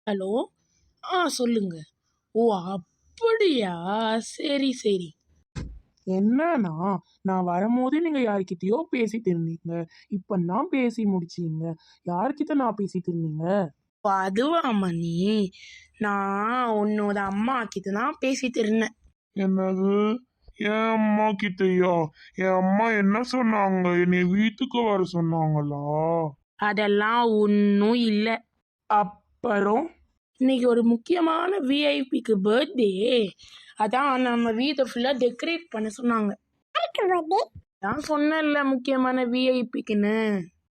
Hello. சொல்லுங்க. ஓ, அப்படியா? சரி, சரி. என்னன்னா, நான் வரும்போதே நீங்க யார்கிட்டயோ பேசிட்டு இருந்தீங்க. இப்பதான் பேசி முடிச்சீங்க. யார்கிட்ட நான் பேசிட்டு இருந்தீங்க? ஓ, அதுவா மணி? நான் உன்னோட அம்மா கிட்ட தான் பேசிட்டு இருந்தேன். என்னது? என் அம்மா கிட்டயா? என் அம்மா என்ன சொன்னாங்க? என்னை வீட்டுக்கு வர சொன்னாங்களா? அதெல்லாம் ஒன்றும் இல்லை. அப்புறம் இன்னைக்கு ஒரு முக்கியமான விஐபிக்கு பர்த்டே. அதான் நம்ம வீட்டை ஃபுல்லாக டெக்கரேட் பண்ண சொன்னாங்க. நான் சொன்னேன்ல முக்கியமான விஐபிக்குன்னு.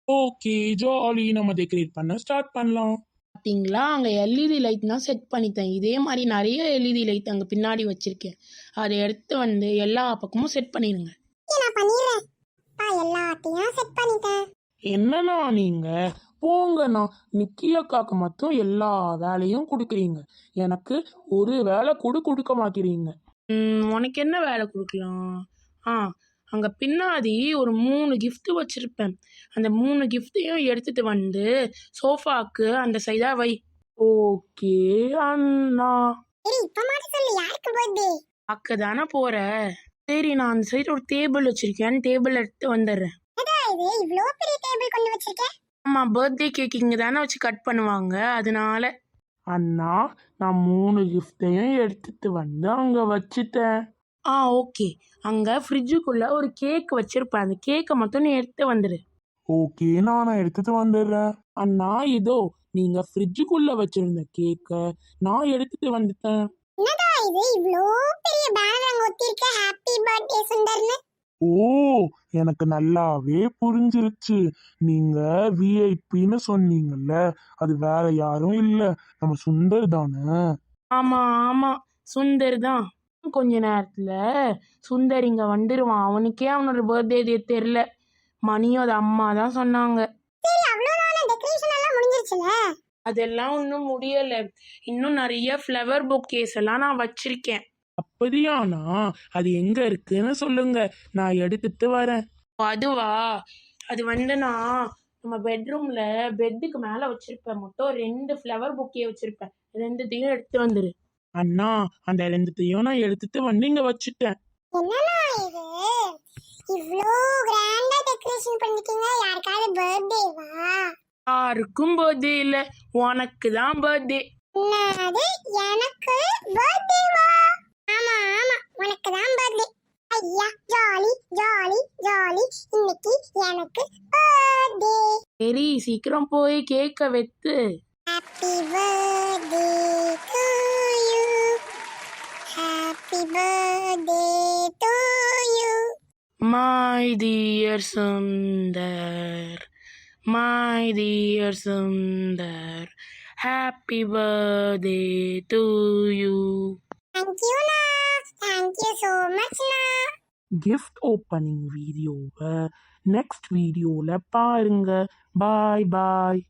Okay, jolly. நம்ம டெக்கரேட் பண்ண ஸ்டார்ட் பண்ணலாம். பார்த்தீங்களா, அங்கே எல்இடி லைட் தான் செட் பண்ணிட்டேன். இதே மாதிரி நிறைய எல்இடி லைட் அங்கே பின்னாடி வச்சிருக்கேன். அதை எடுத்து வந்து எல்லா பக்கமும் செட் பண்ணிடுங்க. என்னண்ணா நீங்க? போங்கண்ணா. நிக்கி அக்காக்கு மட்டும் எல்லா வேலையும் கொடுக்குறீங்க. எனக்கு ஒரு வேலை கூட கொடுக்க மாட்டேறீங்க. உனக்கு என்ன வேலை கொடுக்கலாம்? அங்க பின்னாடி ஒரு 3 gift வச்சிருப்பேன். அந்த 3 கிஃப்டையும் எடுத்துட்டு வந்து சோஃபாக்கு அந்த சைடா வை. ஓகே அண்ணா. அக்க தானே போற. சரி, நான் அந்த சைடு ஒரு டேபிள் வச்சிருக்கேன். டேபிள் எடுத்து வந்துடுறேன். ஆமா, பர்த்டே கேக் இங்க தானே வச்சு கட் பண்ணுவாங்க, அதனால. அண்ணா, நான் 3 கிஃப்டையும் எடுத்துட்டு வந்து அங்க வச்சுட்டேன். ஓகே. அங்க ஃப்ரிட்ஜுக்குள்ள ஒரு கேக் வச்சிருப்பேன். அந்த கேக்கை மட்டும் நீ எடுத்து வந்துடு. ஓகே, நான் எடுத்துட்டு வந்துடுறேன். அண்ணா, இதோ நீங்க ஃப்ரிட்ஜுக்குள்ள வச்சிருந்த கேக்க நான் எடுத்துட்டு வந்துட்டேன். ஓ, எனக்கு நல்லாவே புரிஞ்சிருச்சு. நீங்க விஐபின்னு சொன்னீங்கல்ல, அது வேற யாரும் இல்ல, நம்ம சுந்தர் தானே? ஆமா ஆமா, சுந்தர் தான். கொஞ்ச நேரத்துல சுந்தர் இங்க வந்துருவான். அவனுக்கே அவனோட பர்த்டே தெரியல. மணியோட அம்மா தான் சொன்னாங்க. அதெல்லாம் ஒன்றும் முடியல. இன்னும் நிறைய ஃப்ளவர் பொக்கேஸ் எல்லாம் நான் வச்சிருக்கேன். அப்படியானா? அது எங்க இருக்குன்னு சொல்லுங்க, நான் எடுத்துட்டு வரேன். அதுவா? அது வந்து நான் நம்ம பெட்ரூம்ல பெட்டுக்கு மேல வச்சிருப்பேன். மொத்தம் 2 ஃப்ளவர் பொக்கே வச்சிருப்பேன். 2த்தையும் எடுத்து வந்துரு. அண்ணா, அந்த 2த்தையும் நான் எடுத்துட்டு வந்து இங்க வச்சுட்டேன். யாருக்கும் பர்த்டே இல்ல, உனக்கு தான் பர்த்டே. சரி, சீக்கிரம் போய் கேக்க வெத்து. My dear Sundar, my dear Sundar, happy birthday to you. Thank you, Na. Thank you so much, Na. Gift opening வீடியோவை நெக்ஸ்ட் வீடியோல பாருங்க. பாய் பாய்.